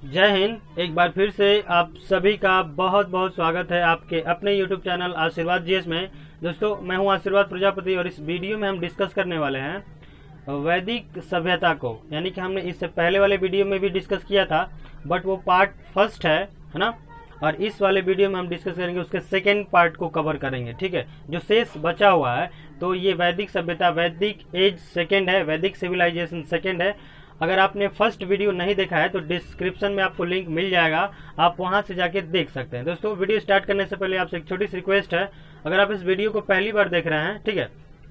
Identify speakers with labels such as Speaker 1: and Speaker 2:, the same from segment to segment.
Speaker 1: जय हिंद। एक बार फिर से आप सभी का बहुत बहुत स्वागत है आपके अपने YouTube चैनल आशीर्वाद जीएस में। दोस्तों, मैं हूं आशीर्वाद प्रजापति और इस वीडियो में हम डिस्कस करने वाले हैं वैदिक सभ्यता को। यानी कि हमने इससे पहले वाले वीडियो में भी डिस्कस किया था, बट वो पार्ट फर्स्ट है ना। और इस वाले वीडियो में हम डिस्कस करेंगे उसके सेकेंड पार्ट को कवर करेंगे। ठीक है, जो शेष बचा हुआ है तो ये वैदिक सभ्यता, वैदिक एज सेकेंड है, वैदिक सिविलाइजेशन सेकेंड है। अगर आपने फर्स्ट वीडियो नहीं देखा है तो डिस्क्रिप्शन में आपको लिंक मिल जाएगा, आप वहां से जाके देख सकते हैं। दोस्तों, वीडियो स्टार्ट करने से पहले आपसे एक छोटी सी रिक्वेस्ट है, अगर आप इस वीडियो को पहली बार देख रहे हैं, ठीक है,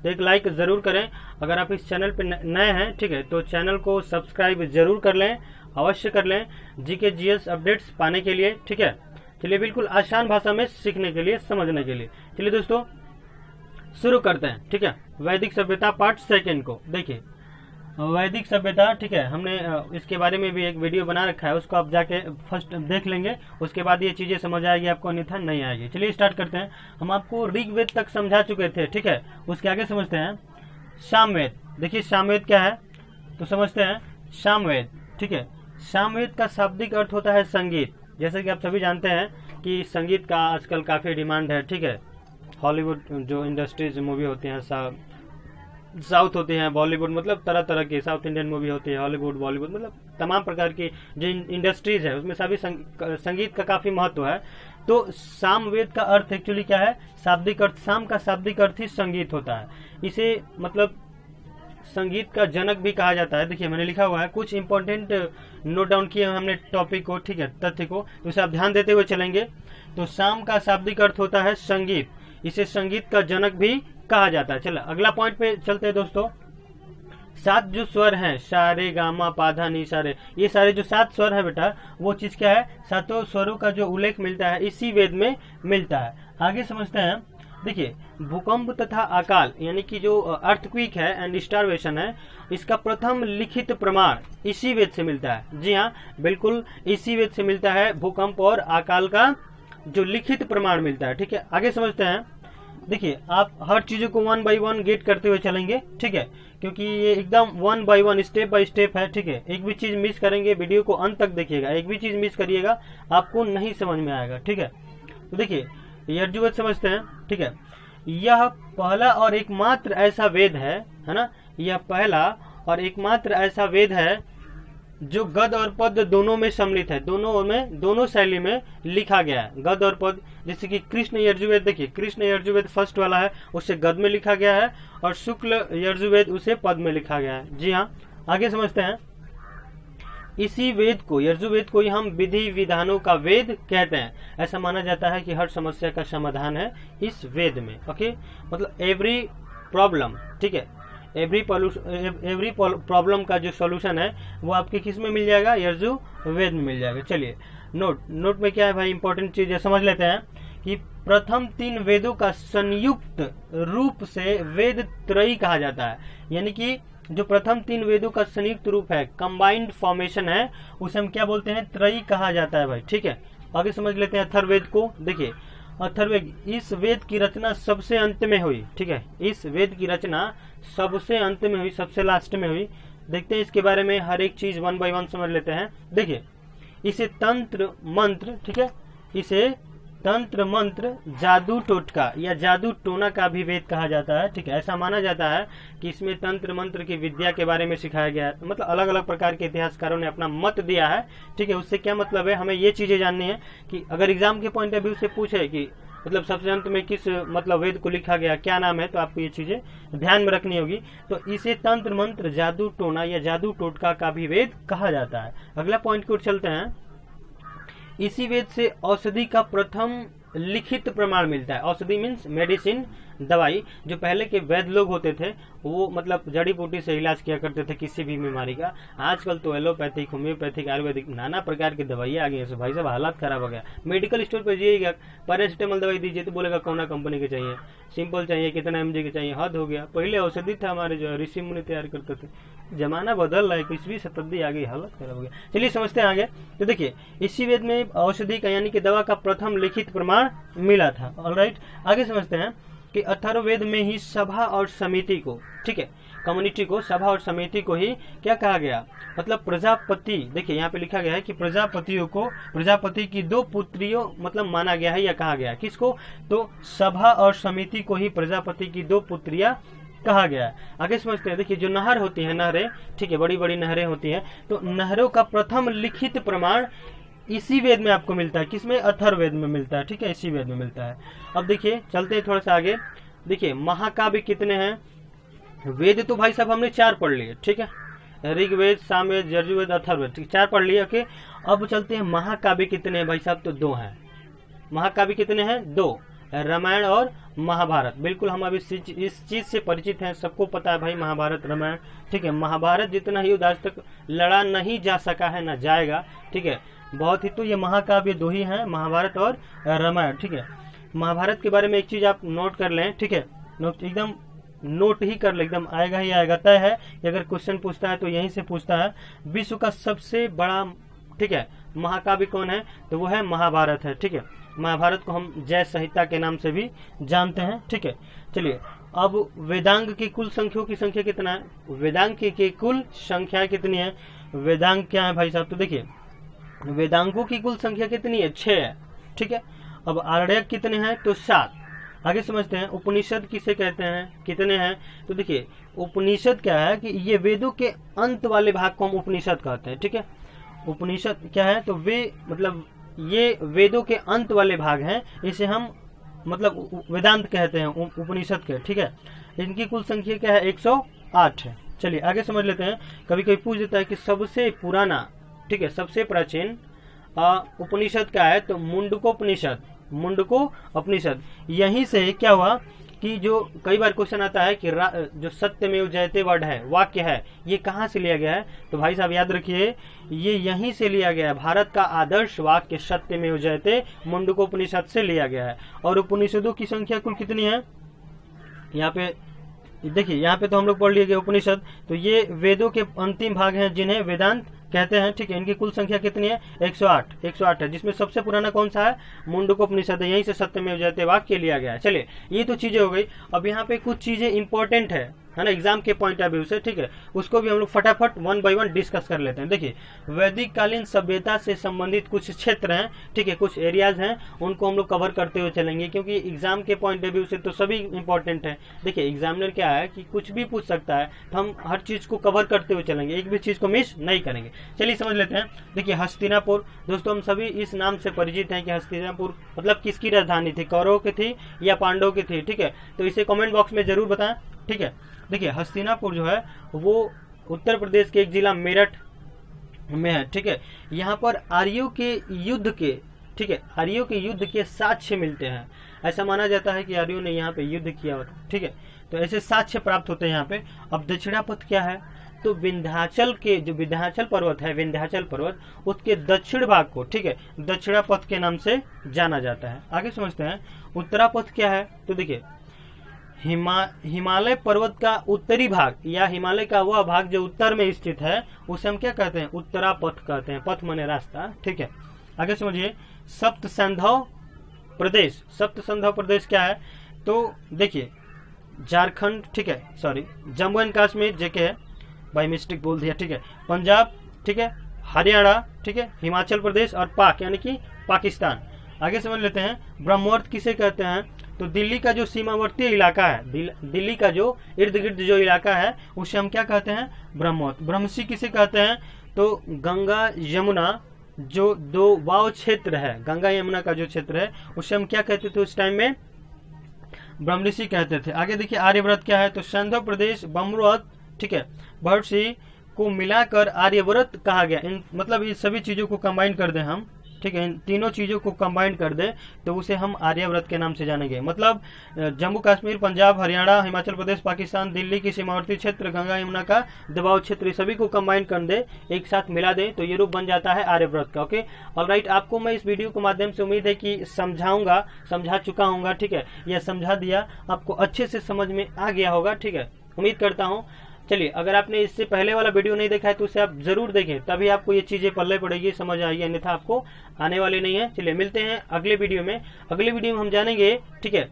Speaker 1: तो एक लाइक जरूर करें। अगर आप इस चैनल पे नए हैं, ठीक है, तो चैनल को सब्सक्राइब जरूर कर लें, अवश्य कर लें, जीके जीएस अपडेट्स पाने के लिए। ठीक है, चलिए बिल्कुल आसान भाषा में सीखने के लिए, समझने के लिए। चलिए दोस्तों शुरू करते हैं। ठीक है, वैदिक सभ्यता पार्ट सेकेंड को देखिए। वैदिक सभ्यता, ठीक है, हमने इसके बारे में भी एक वीडियो बना रखा है, उसको आप जाके फर्स्ट देख लेंगे, उसके बाद ये चीजें समझ आएगी आपको, अन्यथा नहीं आएगी। चलिए स्टार्ट करते हैं। हम आपको ऋग्वेद तक समझा चुके थे, ठीक है, उसके आगे समझते हैं सामवेद। देखिए सामवेद क्या है तो समझते हैं सामवेद। ठीक है, सामवेद का शाब्दिक अर्थ होता है संगीत। जैसे कि आप सभी जानते हैं कि संगीत का आजकल काफी डिमांड है। ठीक है, हॉलीवुड जो इंडस्ट्रीज मूवी होती हैं, साउथ होते हैं, बॉलीवुड, मतलब तरह तरह की साउथ इंडियन मूवी होती है, हॉलीवुड, बॉलीवुड, मतलब तमाम प्रकार की जो इंडस्ट्रीज है उसमें सभी संगीत का काफी महत्व है। तो सामवेद का अर्थ एक्चुअली क्या है, शाब्दिक अर्थ, साम का शाब्दिक अर्थ ही संगीत होता है। इसे मतलब संगीत का जनक भी कहा जाता है। देखिए मैंने लिखा हुआ है, कुछ इंपॉर्टेंट नोट डाउन किए हमने टॉपिक को, ठीक है, तथ्य को, तो इसे आप ध्यान देते हुए चलेंगे। तो साम का शाब्दिक अर्थ होता है संगीत, इसे संगीत का जनक भी कहा जाता है। चलो अगला पॉइंट पे चलते हैं दोस्तों। 7 जो स्वर हैं, सा रे गा मा पा धा नी सा रे, ये सारे जो 7 स्वर है बेटा, वो चीज क्या है, 7 स्वरों का जो उल्लेख मिलता है इसी वेद में मिलता है। आगे समझते हैं। देखिए भूकंप तथा अकाल यानी कि जो अर्थक्वेक है एंड स्टारवेशन है, इसका प्रथम लिखित प्रमाण इसी वेद से मिलता है। जी हाँ, बिल्कुल इसी वेद से मिलता है भूकंप और अकाल का जो लिखित प्रमाण मिलता है। ठीक है, आगे समझते हैं। देखिए आप हर चीजों को 1 बाय 1 गेट करते हुए चलेंगे, ठीक है, क्योंकि ये एकदम 1 बाय 1 स्टेप बाय स्टेप है। ठीक है, एक भी चीज मिस करेंगे, वीडियो को अंत तक देखिएगा, एक भी चीज मिस करिएगा आपको नहीं समझ में आएगा। ठीक है, तो देखिए यजुर्वेद समझते हैं। ठीक है, यह पहला और एकमात्र ऐसा वेद है ना, यह पहला और एकमात्र ऐसा वेद है जो गद और पद दोनों में सम्मिलित है, दोनों शैली में लिखा गया है, गद और पद। जैसे कि कृष्ण यजुर्वेद, देखिए कृष्ण यजुर्वेद फर्स्ट वाला है, उसे गद में लिखा गया है, और शुक्ल यजुर्वेद उसे पद में लिखा गया है। जी हाँ, आगे समझते हैं। इसी वेद को, यजुर्वेद को ही हम विधि विधानों का वेद कहते हैं। ऐसा माना जाता है कि हर समस्या का समाधान है इस वेद में। ओके, मतलब एवरी प्रॉब्लम, ठीक है, एवरी प्रॉब्लम का जो सॉल्यूशन है वो आपके किस में मिल जाएगा, यजुर्वेद में मिल जाएगा। चलिए नोट में क्या है भाई, इंपॉर्टेंट चीज है, समझ लेते हैं कि प्रथम 3 वेदों का संयुक्त रूप से वेद त्रयी कहा जाता है। यानी कि जो प्रथम 3 वेदों का संयुक्त रूप है, कंबाइंड फॉर्मेशन है, उसे हम क्या बोलते हैं, त्रयी कहा जाता है भाई। ठीक है, आगे समझ लेते हैं अथर्ववेद को। देखिए अथर्ववेद, इस वेद की रचना सबसे अंत में हुई। ठीक है, इस वेद की रचना सबसे अंत में हुई, सबसे लास्ट में हुई। देखते हैं इसके बारे में, हर एक चीज 1 बाय 1 समझ लेते हैं। देखिए इसे तंत्र मंत्र, ठीक है, इसे तंत्र मंत्र, जादू टोटका या जादू टोना का भी वेद कहा जाता है। ठीक है, ऐसा माना जाता है कि इसमें तंत्र मंत्र की विद्या के बारे में सिखाया गया है। मतलब अलग अलग प्रकार के इतिहासकारों ने अपना मत दिया है। ठीक है, उससे क्या मतलब है, हमें ये चीजें जाननी है कि अगर एग्जाम के पॉइंट ऑफ व्यू से पूछे कि मतलब सबसे अंत में किस मतलब वेद को लिखा गया, क्या नाम है, तो आपको ये चीजें ध्यान में रखनी होगी। तो इसे तंत्र मंत्र, जादू टोना या जादू टोटका का भी वेद कहा जाता है। अगला पॉइंट की ओर चलते हैं। इसी वेद से औषधि का प्रथम लिखित प्रमाण मिलता है। औषधि मीन्स मेडिसिन, दवाई। जो पहले के वैद्य लोग होते थे वो मतलब जड़ी बूटी से इलाज किया करते थे किसी भी बीमारी का। आजकल तो एलोपैथिक, होम्योपैथिक, आयुर्वेदिक, नाना प्रकार की दवाइयां आ गई हैं। भाई साहब हालात खराब हो गया। मेडिकल स्टोर पर जाइएगा, पैरासिटामोल दवाई दीजिए तो बोलेगा कौन कंपनी की चाहिए, सिंपल चाहिए, कितना एमजी की चाहिए, हद हो गया। पहले औषधि था, हमारे जो ऋषि मुनि तैयार करते थे। जमाना बदल रहा है, 21वीं शताब्दी आ गई, हालत खराब हो गया। चलिए समझते हैं आगे। तो देखिए इसी वेद में औषधि का यानी कि दवा का प्रथम लिखित प्रमाण मिला था। ऑलराइट, आगे समझते हैं कि अथर्ववेद में ही सभा और समिति को, ठीक है, कम्युनिटी को, सभा और समिति को ही क्या कहा गया, मतलब प्रजापति। देखिए यहाँ पे लिखा गया है कि प्रजापतियों को, प्रजापति की 2 पुत्रियों मतलब माना गया है या कहा गया है। किसको, तो सभा और समिति को ही प्रजापति की 2 पुत्रियां कहा गया है। आगे समझते हैं। देखिए जो नहर होती है, नहरें, ठीक है, बड़ी बड़ी नहरें होती हैं, तो नहरों का प्रथम लिखित प्रमाण इसी वेद में आपको मिलता है। किसमें, अथर्ववेद में मिलता है, ठीक है, इसी वेद में मिलता है। अब देखिए चलते हैं थोड़ा सा आगे। देखिए महाकाव्य कितने हैं, वेद तो भाई साहब हमने 4 पढ़ लिए, ठीक है, ऋग्वेद, सामवेद, यजुर्वेद, अथर्ववेद, ठीक, 4 पढ़ लिए। ओके, अब चलते हैं महाकाव्य कितने हैं भाई साहब, तो 2 हैं। महाकाव्य कितने हैं, 2, रामायण और महाभारत। बिल्कुल हम अब इस चीज से परिचित हैं, सबको पता है भाई महाभारत रामायण, ठीक है। महाभारत जितना युद्ध आज तक लड़ा नहीं जा सका है, ना जाएगा, ठीक है, बहुत ही। तो ये महाकाव्य 2 ही हैं, महाभारत और रामायण, ठीक है। महाभारत के बारे में एक चीज आप नोट कर लें, ठीक है, एकदम नोट ही कर ले, एकदम आएगा ही आएगा, तय है कि अगर क्वेश्चन पूछता है तो यहीं से पूछता है। विश्व का सबसे बड़ा, ठीक है, महाकाव्य कौन है, तो वो है महाभारत है, ठीक है। महाभारत को हम जय संहिता के नाम से भी जानते हैं, ठीक है। चलिए अब वेदांग की कुल संख्याओं की संख्या कितना है, वेदांग की कुल संख्या कितनी है, वेदांग क्या है भाई साहब, तो देखिए वेदांगों की कुल संख्या कितनी है, 6 है, ठीक है। अब आर्यक कितने हैं, तो 7। आगे समझते हैं। उपनिषद किसे कहते हैं, कितने हैं, तो देखिए उपनिषद क्या है कि ये वेदों के अंत वाले भाग को हम उपनिषद कहते हैं, ठीक है। उपनिषद क्या है, तो वे मतलब ये वेदों के अंत वाले भाग हैं, इसे हम मतलब वेदांत कहते हैं उपनिषद के, ठीक है। इनकी कुल संख्या क्या है, 108 है। चलिए आगे समझ लेते हैं। कभी कभी पूछ देता है कि सबसे पुराना, ठीक है, सबसे प्राचीन उपनिषद क्या है, तो मुंडकोपनिषद, मुंडकोपनिषद। यहीं से क्या हुआ कि जो कई बार क्वेश्चन आता है कि जो सत्यमेव जयते वर्ड है, वाक्य है, ये कहाँ से लिया गया है, तो भाई साहब याद रखिए ये यहीं से लिया गया है। भारत का आदर्श वाक्य सत्यमेव जयते मुंडकोपनिषद से लिया गया है। और उपनिषदों की संख्या कुल कितनी है, यहाँ पे देखिए, यहाँ पे तो हम लोग पढ़ लिए गए उपनिषद, तो ये वेदों के अंतिम भाग हैं जिन्हें वेदांत कहते हैं, ठीक है। इनकी कुल संख्या कितनी है, 108 है, जिसमें सबसे पुराना कौन सा है, मुंडकोपनिषद है, यहीं से सत्यमेव जयते वाक्य लिया गया है। चलिए ये तो चीजें हो गई। अब यहाँ पे कुछ चीजें इंपॉर्टेंट है ना, एग्जाम के पॉइंट ऑफ व्यू से, ठीक है, उसको भी हम लोग फटाफट 1 बाय 1 डिस्कस कर लेते हैं। देखिए वैदिक कालीन सभ्यता से संबंधित कुछ क्षेत्र हैं, ठीक है, कुछ एरियाज हैं, उनको हम लोग कवर करते हुए चलेंगे, क्योंकि एग्जाम के पॉइंट ऑफ व्यू से तो सभी इंपॉर्टेंट है। देखिए एग्जामिनर क्या है कि कुछ भी पूछ सकता है, तो हम हर चीज को कवर करते हुए चलेंगे, एक भी चीज को मिस नहीं करेंगे। चलिए समझ लेते हैं। देखिए हस्तिनापुर, दोस्तों हम सभी इस नाम से परिचित हैं कि हस्तिनापुर मतलब किसकी राजधानी थी, कौरवों की थी या पांडवों की थी, ठीक है, तो इसे कमेंट बॉक्स में जरूर बताएं, ठीक है। देखिए हस्तिनापुर जो है वो उत्तर प्रदेश के एक जिला मेरठ में है, ठीक है। यहाँ पर आर्यों के युद्ध के, ठीक है, आर्यों के युद्ध के साक्ष्य मिलते हैं। ऐसा माना जाता है कि आर्यों ने यहाँ पे युद्ध किया होता, ठीक है, तो ऐसे साक्ष्य प्राप्त होते हैं यहाँ पे। अब दक्षिणापथ क्या है, तो विंध्याचल के जो विंध्याचल पर्वत है, विंध्याचल पर्वत, उसके दक्षिण भाग को, ठीक है, दक्षिणापथ के नाम से जाना जाता है। आगे समझते हैं। उत्तरापथ क्या है, तो देखिए हिमालय पर्वत का उत्तरी भाग या हिमालय का वह भाग जो उत्तर में स्थित है, उसे हम क्या कहते हैं, उत्तरापथ कहते हैं, पथ माने रास्ता, ठीक है। आगे समझिए। सप्त संधव प्रदेश, सप्त संधव प्रदेश क्या है, तो देखिए झारखंड, ठीक है, सॉरी जम्मू एंड कश्मीर जेके है, बाय मिस्टेक बोल दिया, ठीक है, पंजाब, ठीक है, हरियाणा, ठीक है, हिमाचल प्रदेश और पाक यानी कि पाकिस्तान। आगे समझ लेते हैं। ब्रह्मोत्तर किसे कहते हैं, तो दिल्ली का जो सीमावर्ती इलाका है, दिल्ली का जो इर्द गिर्द जो इलाका है, उसे हम क्या कहते हैं, ब्रह्मोत्तर। ब्रह्मसी किसे कहते हैं, तो गंगा यमुना जो 2 वाव क्षेत्र है, गंगा यमुना का जो क्षेत्र है, उसे हम क्या कहते थे उस टाइम में, ब्रह्मऋषि कहते थे। आगे देखिए आर्यव्रत क्या है, तो संधव प्रदेश, ब्रह्मव्रत, ठीक है, भरतसी को मिलाकर आर्यव्रत कहा गया। इन मतलब ये सभी चीजों को कंबाइन कर दें हम, ठीक है, इन तीनों चीजों को कंबाइन कर दे तो उसे हम आर्यव्रत के नाम से जानेंगे। मतलब जम्मू कश्मीर, पंजाब, हरियाणा, हिमाचल प्रदेश, पाकिस्तान, दिल्ली की सीमावर्ती क्षेत्र, गंगा यमुना का दबाव क्षेत्र, सभी को कंबाइन कर दे, एक साथ मिला दे तो ये रूप बन जाता है आर्यव्रत का। ओके ऑलराइट, आपको मैं इस वीडियो के माध्यम से उम्मीद है कि समझा चुका हूँ, ठीक है, या समझा दिया, आपको अच्छे से समझ में आ गया होगा, ठीक है, उम्मीद करता हूँ। चलिए अगर आपने इससे पहले वाला वीडियो नहीं देखा है तो उसे आप जरूर देखें, तभी आपको ये चीजें पल्ले पड़ेगी, समझ आएगी, अन्यथा आपको आने वाले नहीं है। चलिए मिलते हैं अगले वीडियो में। अगले वीडियो में हम जानेंगे, ठीक है,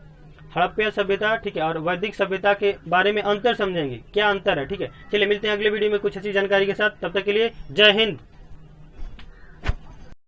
Speaker 1: हड़प्पा सभ्यता, ठीक है, और वैदिक सभ्यता के बारे में अंतर समझेंगे, क्या अंतर है। ठीक है, चलिए मिलते हैं अगले वीडियो में कुछ अच्छी जानकारी के साथ। तब तक के लिए जय हिंद।